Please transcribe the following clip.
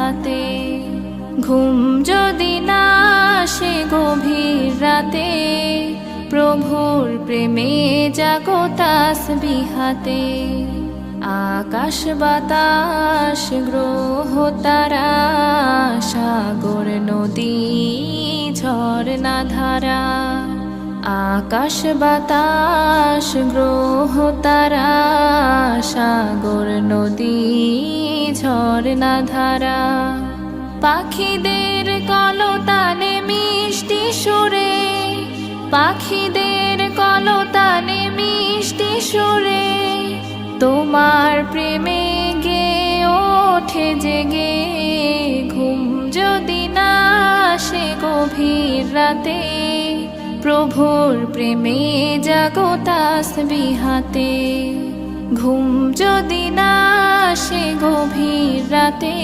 বিহাতে। ঘুম যদি না আসে গভীর রাতে, প্রভুর প্রেমে জাগো তাসবিহাতে। আকাশ বাতাস গ্রহ তারা, সাগর নদী ঝরনা ধারা। আকাশ বাতাস গ্রহ তারা, সাগর নদী ঝরনা ধারা। পাখিদের কলতানে মিষ্টি সুরে, পাখিদের কলতানে মিষ্টি সুরে, তোমার প্রেমে গে ওঠে জেগে। ঘুম যদি না আসে গভীর রাতে, প্রভুর প্রেমে জাগো তাসবিহাতে। ঘুম যদি না আসে গভীর রাতে।